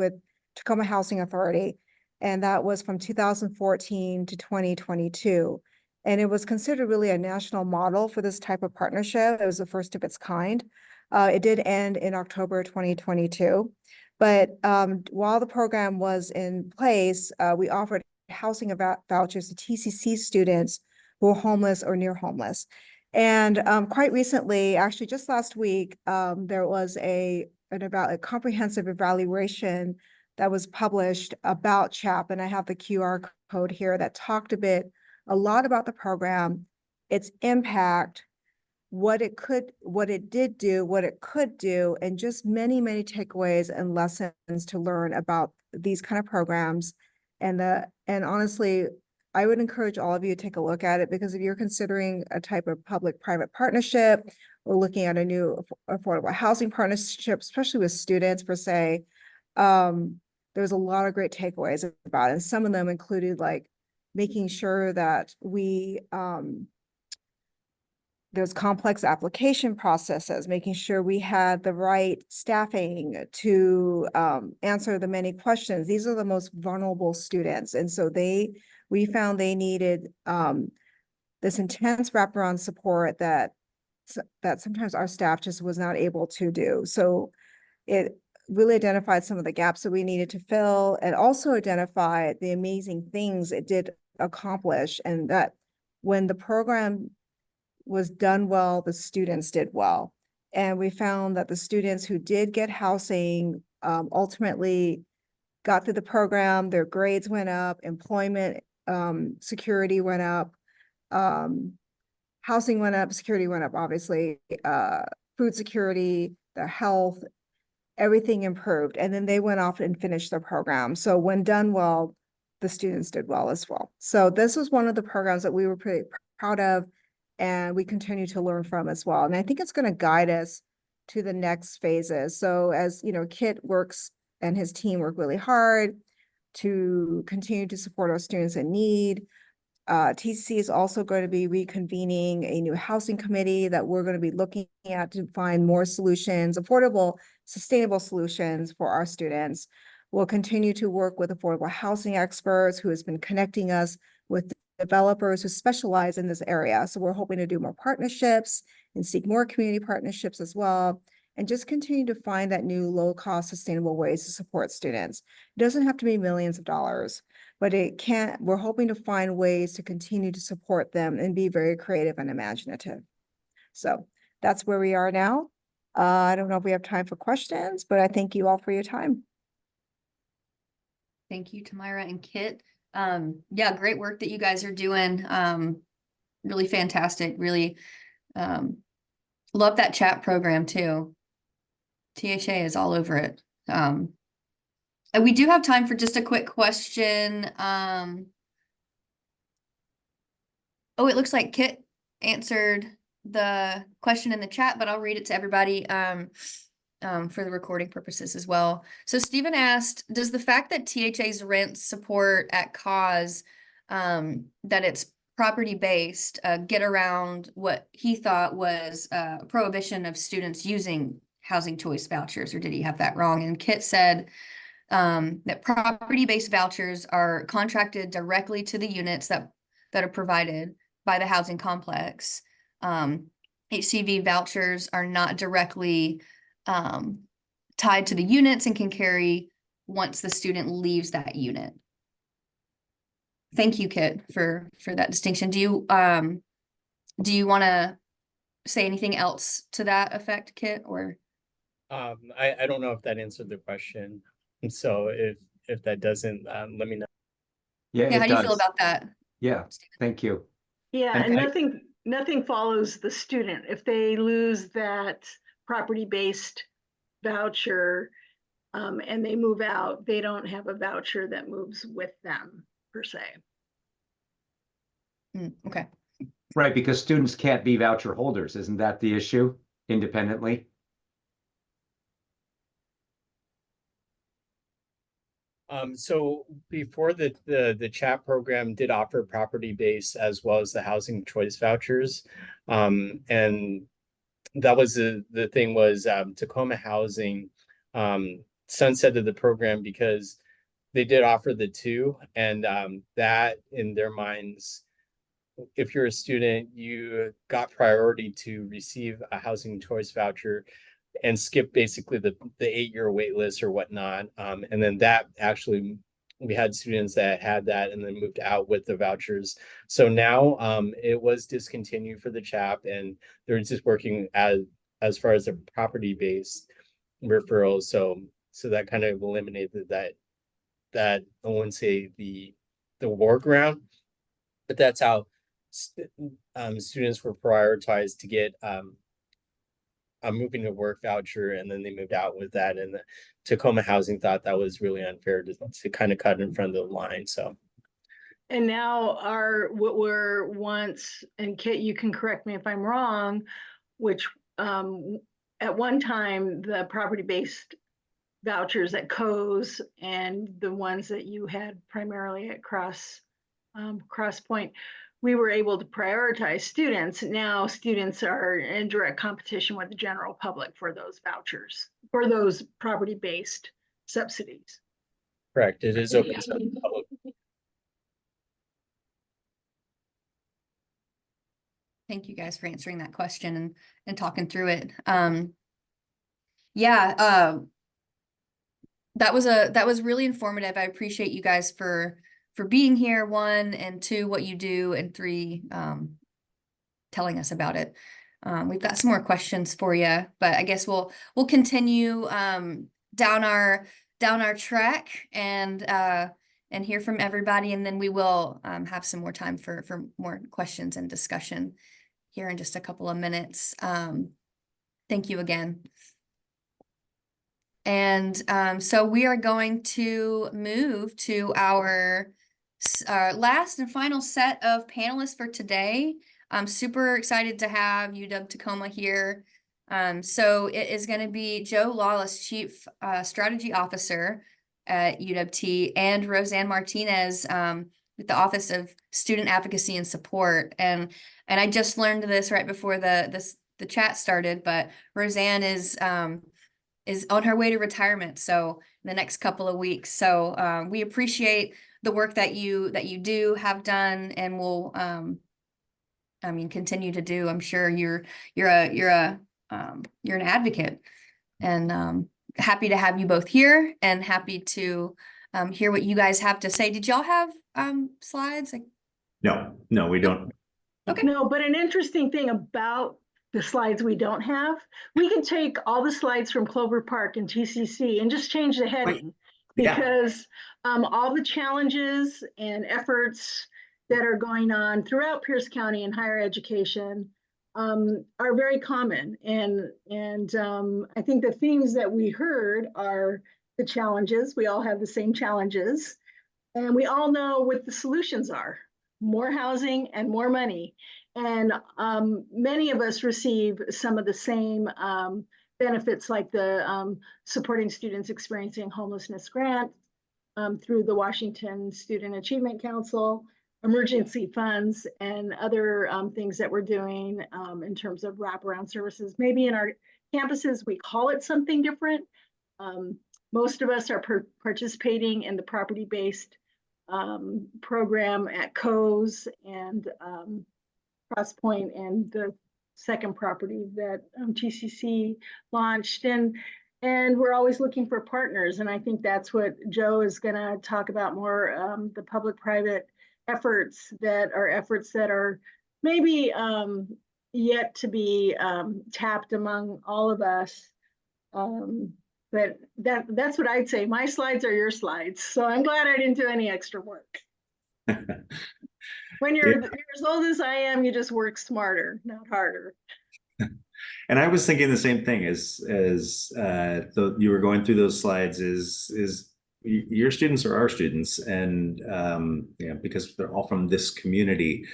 Tacoma Housing Authority. And that was from 2014 to 2022. And it was considered really a national model for this type of partnership. It was the first of its kind. It did end in October 2022. But while the program was in place, we offered housing vouchers to TCC students who were homeless or near homeless. And quite recently, actually just last week, there was a comprehensive evaluation that was published about CHAP, and I have the QR code here that talked a lot about the program, its impact, what it did do, what it could do, and just many, many takeaways and lessons to learn about these kind of programs. And honestly, I would encourage all of you to take a look at it because if you're considering a type of public-private partnership or looking at a new affordable housing partnership, especially with students per se, there's a lot of great takeaways about it. And some of them included like making sure that there's complex application processes, making sure we had the right staffing to answer the many questions. These are the most vulnerable students. And so we found they needed this intense wraparound support that sometimes our staff just was not able to do. So it really identified some of the gaps that we needed to fill and also identified the amazing things it did accomplish, and that when the program was done well, the students did well. And we found that the students who did get housing ultimately got through the program, their grades went up, employment security went up, housing went up, security went up, obviously, food security, their health, everything improved. And then they went off and finished their program. So when done well, the students did well as well. So this was one of the programs that we were pretty proud of and we continue to learn from as well. And I think it's going to guide us to the next phases. So as you know, Kit works and his team work really hard to continue to support our students in need. TCC is also going to be reconvening a new housing committee that we're going to be looking at to find more solutions, affordable, sustainable solutions for our students. We'll continue to work with affordable housing experts who has been connecting us with developers who specialize in this area. So we're hoping to do more partnerships and seek more community partnerships as well, and just continue to find that new low-cost sustainable ways to support students. It doesn't have to be millions of dollars, but we're hoping to find ways to continue to support them and be very creative and imaginative. So that's where we are now. I don't know if we have time for questions, but I thank you all for your time. Thank you, Tamyra and Kit. Yeah, great work that you guys are doing. Really fantastic. Really love that chat program too. THA is all over it. And we do have time for just a quick question. Oh, it looks like Kit answered the question in the chat, but I'll read it to everybody for the recording purposes as well. So Stephen asked, does the fact that THA's rent support at cause, that it's property-based, get around what he thought was a prohibition of students using housing choice vouchers, or did he have that wrong? And Kit said that property-based vouchers are contracted directly to the units that are provided by the housing complex. HCV vouchers are not directly tied to the units and can carry once the student leaves that unit. Thank you, Kit, for that distinction. Do you want to say anything else to that effect, Kit, or? I don't know if that answered the question. So if that doesn't, let me know. Yeah, Yeah, how it do you feel does. about that? Yeah, thank you. Yeah, And and nothing follows the student. If they lose that property-based voucher and they move out, they don't have a voucher that moves with them per se. Okay. Right, because students can't be voucher holders. Isn't that the issue independently? So before the chat program did offer property based as well as the housing choice vouchers. And that was the thing was Tacoma Housing sunsetted the program because they did offer the two, and that in their minds, if you're a student, you got priority to receive a housing choice voucher and skip basically the 8-year wait list or whatnot. And then that actually, we had students that had that and then moved out with the vouchers. So now it was discontinued for the CHAP, and they're just working as far as the property-based referrals. So that kind of eliminated that I wouldn't say the war ground, but that's how students were prioritized to get a moving to work voucher, and then they moved out with that. And the Tacoma Housing thought that was really unfair to kind of cut in front of the line. So. And now what were once, and Kit, you can correct me if I'm wrong, which at one time the property-based vouchers at COES and the ones that you had primarily at Cross Point, we were able to prioritize students. Now students are in direct competition with the general public for those vouchers, for those property-based subsidies. Correct. It is open to the public. Thank you guys for answering that question and talking through it. Yeah, that was really informative. I appreciate you guys for being here, 1, and 2, what you do, and 3, telling us about it. We've got some more questions for you, but I guess we'll continue down our track and hear from everybody, and then we will have some more time for more questions and discussion here in just a couple of minutes. Thank you again. And so we are going to move to our last and final set of panelists for today. I'm super excited to have UW-Tacoma here. So it is going to be Joe Lawless, Chief Strategy Officer at UW-T, and Roseann Martinez with the Office of Student Advocacy and Support. And I just learned this right before the chat started, but Roseann is on her way to retirement, so in the next couple of weeks. So we appreciate the work that you have done, and will continue to do. I'm sure you're an advocate, and happy to have you both here, and happy to hear what you guys have to say. Did y'all have slides? No, we don't. Okay. No, but an interesting thing about the slides we don't have, we can take all the slides from Clover Park and TCC and just change the heading. Yeah. Because all the challenges and efforts that are going on throughout Pierce County in higher education are very common. And I think the themes that we heard are the challenges. We all have the same challenges, and we all know what the solutions are: more housing and more money. And many of us receive some of the same benefits, like the Supporting Students Experiencing Homelessness grant through the Washington Student Achievement Council, emergency funds, and other things that we're doing in terms of wraparound services. Maybe in our campuses, we call it something different. Most of us are participating in the property-based program at COES and Cross Point, and the second property that TCC launched, and we're always looking for partners. And I think that's what Joe is going to talk about more, the public-private efforts that are maybe yet to be tapped among all of us. But that's what I'd say. My slides are your slides, so I'm glad I didn't do any extra work. When you're as old as I am, you just work smarter, not harder. And I was thinking the same thing as you were going through those slides. Is your students are our students, and because they're all from this community.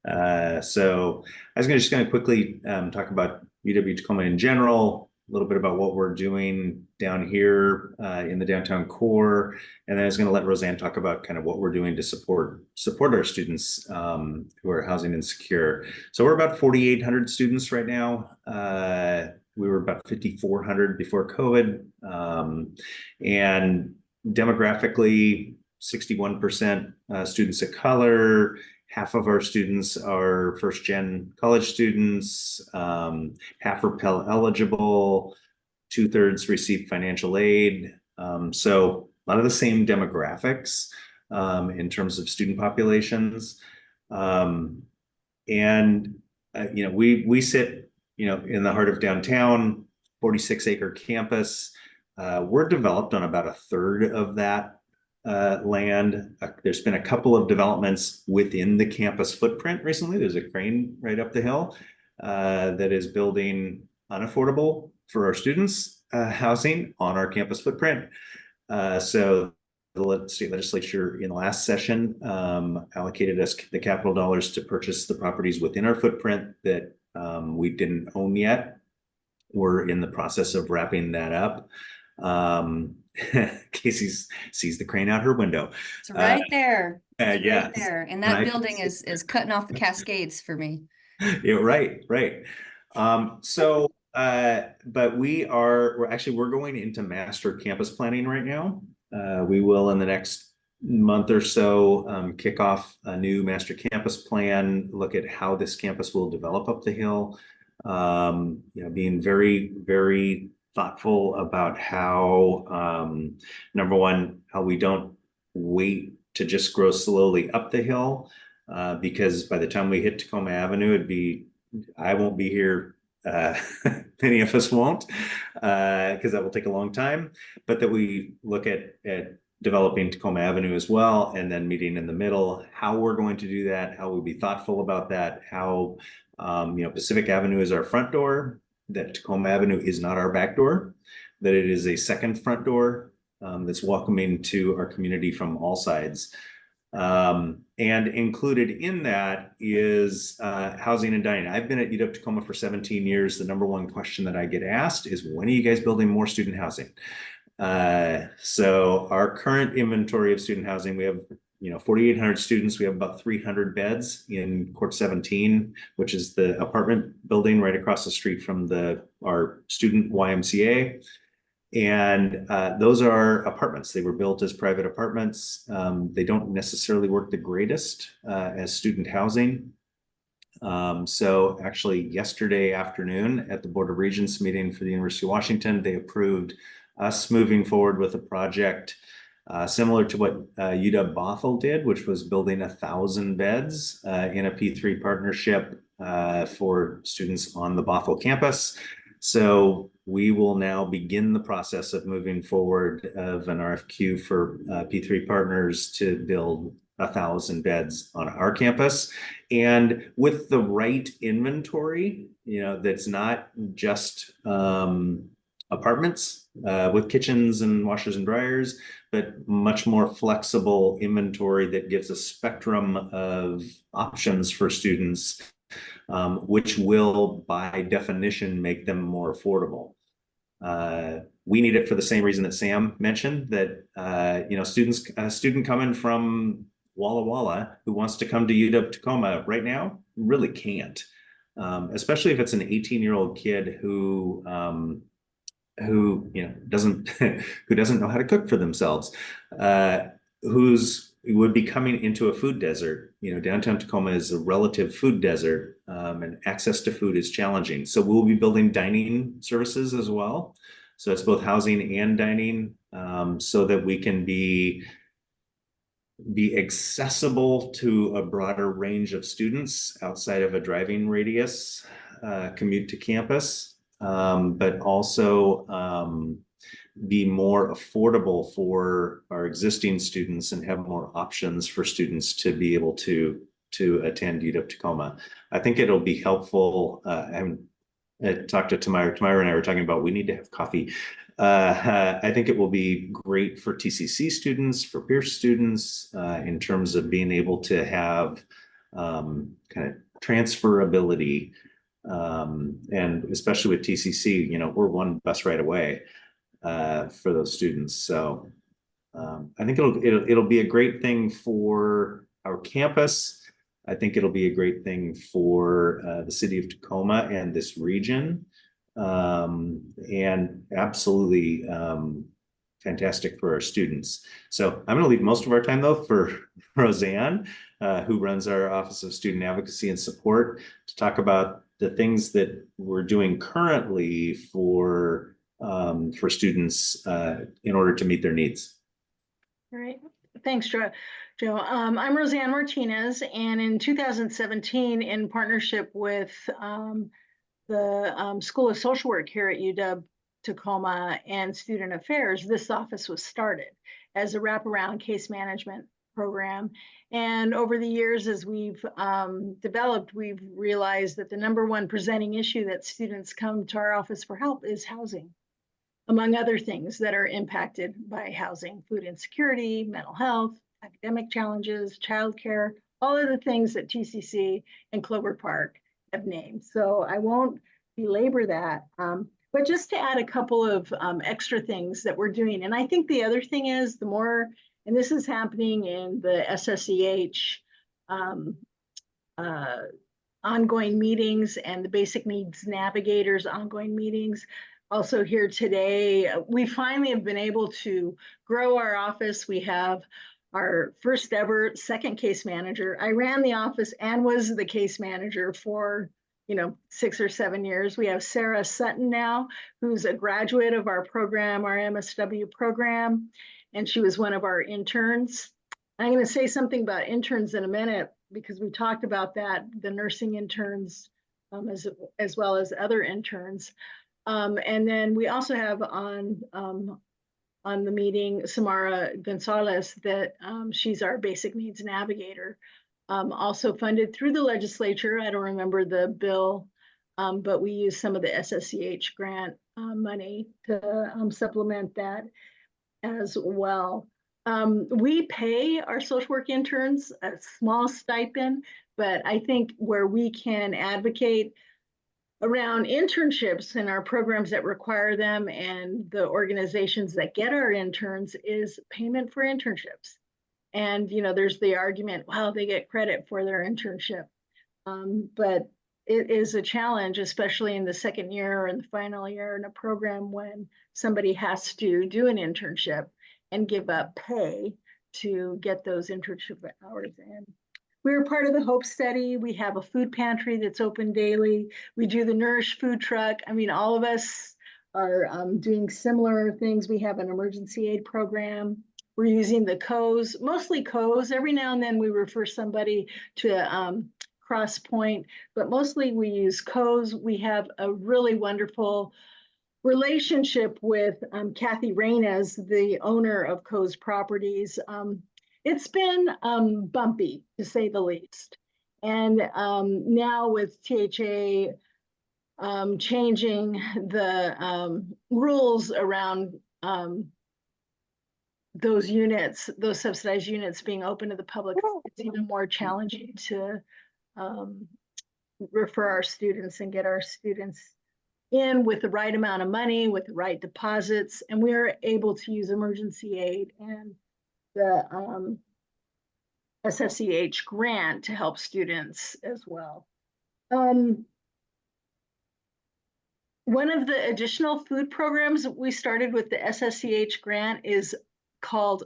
So I was just going to quickly talk about UW-Tacoma in general, a little bit about what we're doing down here in the downtown core, and then I was going to let Roseann talk about kind of what we're doing to support our students who are housing insecure. So we're about 4,800 students right now. We were about 5,400 before COVID, and demographically, 61% students of color. Half of our students are first-gen college students, half are Pell eligible, 2/3 receive financial aid. So a lot of the same demographics in terms of student populations. And we sit, in the heart of downtown, 46-acre campus. We're developed on about 1/3 of that land. There's been a couple of developments within the campus footprint recently. There's a crane right up the hill that is building unaffordable for our students housing on our campus footprint. So the state legislature in the last session allocated us the capital dollars to purchase the properties within our footprint that we didn't own yet. We're in the process of wrapping that up. Casey sees the crane out her window. It's right there. It's Yeah. right there. And that building is cutting off the Cascades for me. Yeah, right. But we're going into master campus planning right now. We will in the next month or so kick off a new master campus plan, look at how this campus will develop up the hill. Being very, very thoughtful about how, number one, how we don't wait to just grow slowly up the hill, because by the time we hit Tacoma Avenue, I won't be here. Many of us won't, because that will take a long time, but that we look at developing Tacoma Avenue as well, and then meeting in the middle, how we're going to do that, how we'll be thoughtful about that, how Pacific Avenue is our front door, that Tacoma Avenue is not our back door, that it is a second front door that's welcoming to our community from all sides. And included in that is housing and dining. I've been at UW-Tacoma for 17 years. The number one question that I get asked is, when are you guys building more student housing? So our current inventory of student housing, we have 4,800 students. We have about 300 beds in Court 17, which is the apartment building right across the street from our student YMCA. And those are apartments. They were built as private apartments. They don't necessarily work the greatest as student housing. So actually yesterday afternoon at the Board of Regents meeting for the University of Washington, they approved us moving forward with a project similar to what UW-Bothell did, which was building 1,000 beds in a P3 partnership for students on the Bothell campus. So we will now begin the process of moving forward of an RFQ for P3 partners to build 1,000 beds on our campus, and with the right inventory, that's not just apartments with kitchens and washers and dryers, but much more flexible inventory that gives a spectrum of options for students, which will by definition make them more affordable. We need it for the same reason that Sam mentioned, that a student coming from Walla Walla who wants to come to UW-Tacoma right now really can't, especially if it's an 18-year-old kid who doesn't know how to cook for themselves, would be coming into a food desert. Downtown Tacoma is a relative food desert, and access to food is challenging. So we'll be building dining services as well. So it's both housing and dining, so that we can be accessible to a broader range of students outside of a driving radius commute to campus, but also be more affordable for our existing students and have more options for students to be able to attend UW-Tacoma. I think it'll be helpful. I talked to Tamyra. Tamyra and I were talking about we need to have coffee. I think it will be great for TCC students, for Pierce students, in terms of being able to have kind of transferability. And especially with TCC, you know, we're one bus ride away for those students. So I think it'll be a great thing for our campus. I think it'll be a great thing for the city of Tacoma and this region, and absolutely fantastic for our students. So I'm going to leave most of our time though for Roseann, who runs our Office of Student Advocacy and Support, to talk about the things that we're doing currently for students in order to meet their needs. All right. Thanks, Joe. I'm Roseann Martinez, and in 2017, in partnership with the School of Social Work here at UW Tacoma and Student Affairs, this office was started as a wraparound case management program. And over the years, as we've developed, we've realized that the #1 presenting issue that students come to our office for help is housing, among other things that are impacted by housing: food insecurity, mental health, academic challenges, childcare, all of the things that TCC and Clover Park have named. So I won't belabor that, but just to add a couple of extra things that we're doing. And I think the other thing is the more, and this is happening in the SSEH ongoing meetings and the Basic Needs Navigators ongoing meetings. Also here today, we finally have been able to grow our office. We have our first ever second case manager. I ran the office and was the case manager for 6 or 7 years. We have Sarah Sutton now, who's a graduate of our program, our MSW program, and she was one of our interns. I'm going to say something about interns in a minute because we talked about that, the nursing interns as well as other interns. And then we also have on the meeting Samara Gonzalez, that she's our basic needs navigator, also funded through the legislature. I don't remember the bill, but we use some of the SSEH grant money to supplement that as well. We pay our social work interns a small stipend, but I think where we can advocate around internships and our programs that require them and the organizations that get our interns is payment for internships. And, there's the argument, wow, they get credit for their internship. But it is a challenge, especially in the second year and the final year in a program when somebody has to do an internship and give up pay to get those internship hours in. We're part of the Hope Study. We have a food pantry that's open daily. We do the Nourish food truck. I mean, all of us are doing similar things. We have an emergency aid program. We're using the COEs, mostly COEs. Every now and then we refer somebody to Cross Point, but mostly we use COEs. We have a really wonderful relationship with Kathy Reynes, the owner of COEs Properties. It's been bumpy, to say the least. And now with THA changing the rules around those units, those subsidized units being open to the public, it's even more challenging to refer our students and get our students in with the right amount of money, with the right deposits. And we're able to use emergency aid and the SSEH grant to help students as well. One of the additional food programs we started with the SSEH grant is called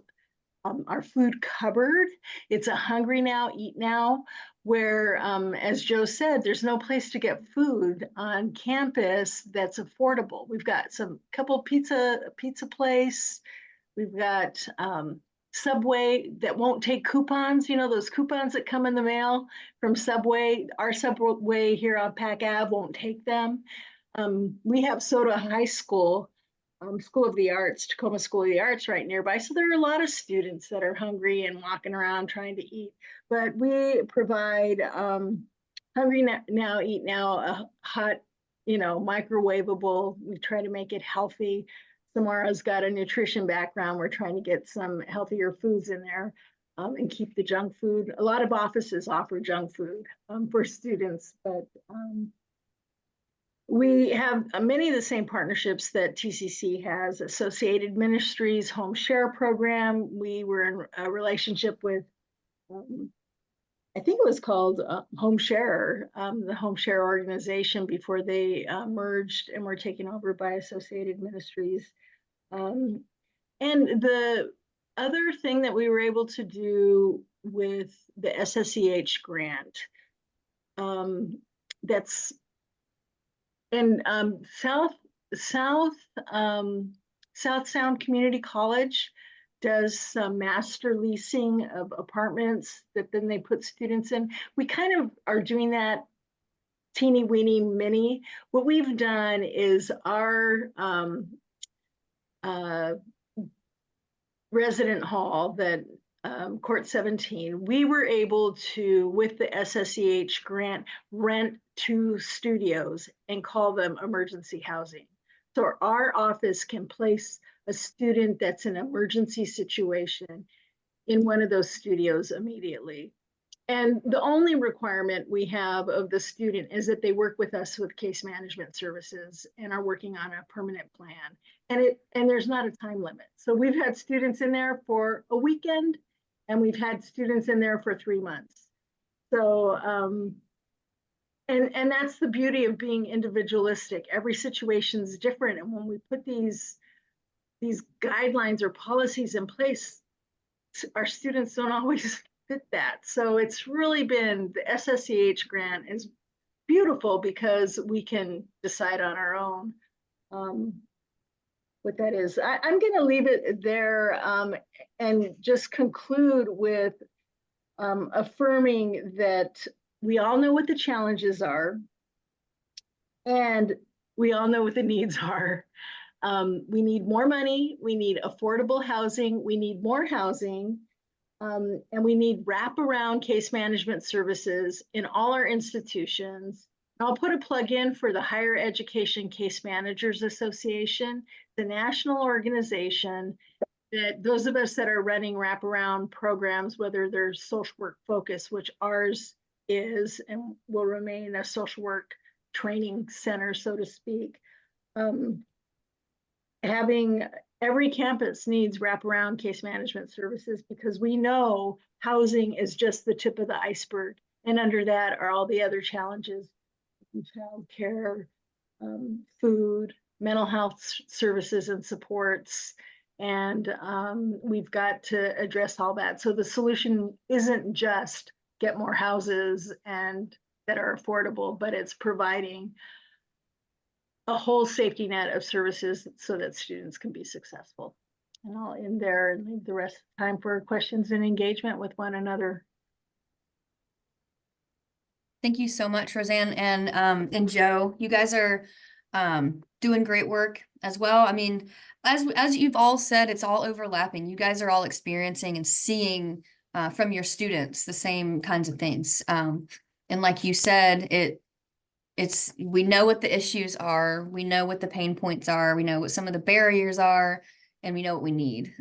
our food cupboard. It's a Hungry Now, Eat Now, where, as Joe said, there's no place to get food on campus that's affordable. We've got couple pizza place. We've got Subway that won't take coupons, those coupons that come in the mail from Subway. Our Subway here on Pack Ave won't take them. We have Soda High School, School of the Arts, Tacoma School of the Arts right nearby. So there are a lot of students that are hungry and walking around trying to eat. But we provide Hungry Now, Eat Now, a hot, microwavable. We try to make it healthy. Samara's got a nutrition background. We're trying to get some healthier foods in there. and keep the junk food. A lot of offices offer junk food for students, but we have many of the same partnerships that TCC has. Associated Ministries Home Share Program. We were in a relationship with, I think it was called Home Share, the Home Share organization, before they merged and were taken over by Associated Ministries. And the other thing that we were able to do with the SSEH grant, that's in South Sound Community College does some master leasing of apartments that then they put students in. We kind of are doing that teeny weeny mini. What we've done is our resident hall that Court 17, we were able to, with the SSEH grant, rent 2 studios and call them emergency housing. So our office can place a student that's in an emergency situation in one of those studios immediately. And the only requirement we have of the student is that they work with us with case management services and are working on a permanent plan. And there's not a time limit. So we've had students in there for a weekend, and we've had students in there for 3 months. So, and that's the beauty of being individualistic. Every situation is different. And when we put these guidelines or policies in place, our students don't always fit that. So it's really been, the SSEH grant is beautiful because we can decide on our own what that is. I'm going to leave it there and just conclude with affirming that we all know what the challenges are and we all know what the needs are. We need more money, we need affordable housing, we need more housing, and we need wraparound case management services in all our institutions. And I'll put a plug in for the Higher Education Case Managers Association, the national organization that those of us that are running wraparound programs, whether they're social work focused, which ours is and will remain a social work training center, so to speak. Having every campus needs wraparound case management services because we know housing is just the tip of the iceberg. And under that are all the other challenges, child care, food, mental health services and supports. And we've got to address all that. So the solution isn't just get more houses and that are affordable, but it's providing a whole safety net of services so that students can be successful. And I'll end there and leave the rest of the time for questions and engagement with one another. Thank you so much, Roseann and Joe. You guys are doing great work as well. I mean, as you've all said, it's all overlapping. You guys are all experiencing and seeing from your students the same kinds of things. And like you said, we know what the issues are, we know what the pain points are, we know what some of the barriers are, and we know what we need.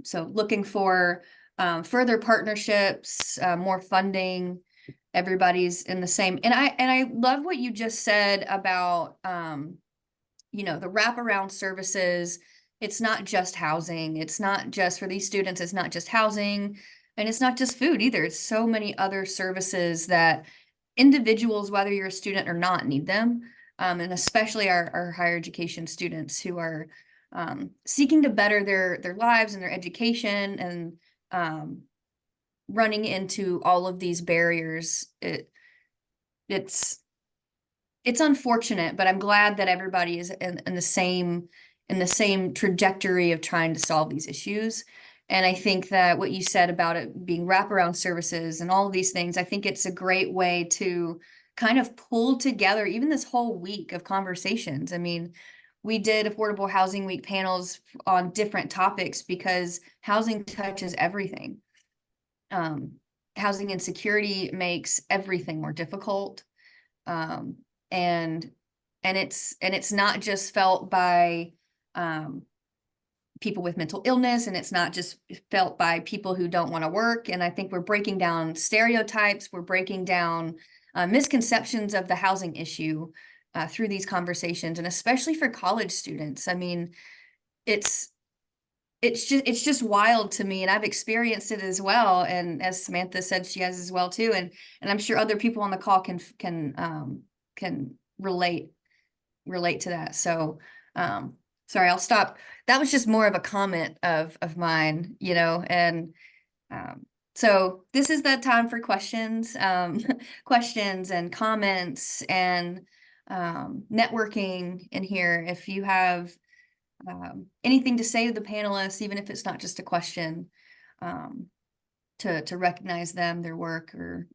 So looking for further partnerships, more funding. Everybody's in the same, and I love what you just said about you know, the wraparound services. It's not just housing, it's not just for these students, it's not just housing, and it's not just food either. It's so many other services that individuals, whether you're a student or not, need them. And especially our higher education students who are seeking to better their lives and their education and running into all of these barriers. It's unfortunate, but I'm glad that everybody is in the same trajectory of trying to solve these issues. And I think that what you said about it being wraparound services and all of these things, I think it's a great way to kind of pull together even this whole week of conversations. I mean, we did Affordable Housing Week panels on different topics because housing touches everything. Housing insecurity makes everything more difficult. And it's not just felt by people with mental illness, and it's not just felt by people who don't want to work. And I think we're breaking down stereotypes, we're breaking down misconceptions of the housing issue through these conversations, and especially for college students. I mean, it's just wild to me, and I've experienced it as well. And as Samantha said, she has as well too. And I'm sure other people on the call can relate to that. So, sorry, I'll stop. That was just more of a comment of mine, you know, and so this is the time for questions, questions and comments and networking in here. If you have anything to say to the panelists, even if it's not just a question, to recognize them, their work, or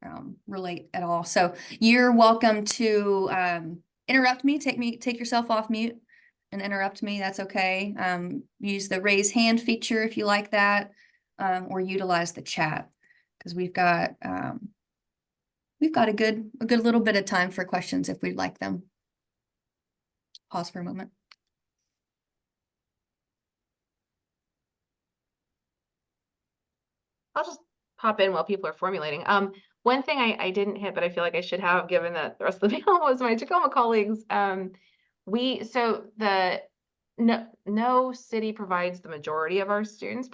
relate at all. So you're welcome to interrupt me, take yourself off mute and interrupt me. That's okay. Use the raise hand feature if you like that, or utilize the chat, because we've got a good little bit of time for questions if we'd like them. Pause for a moment. I'll just pop in while people are formulating. One thing I didn't hit, but I feel like I should have, given that the rest of the panel was my Tacoma colleagues. No city provides the majority of our students, but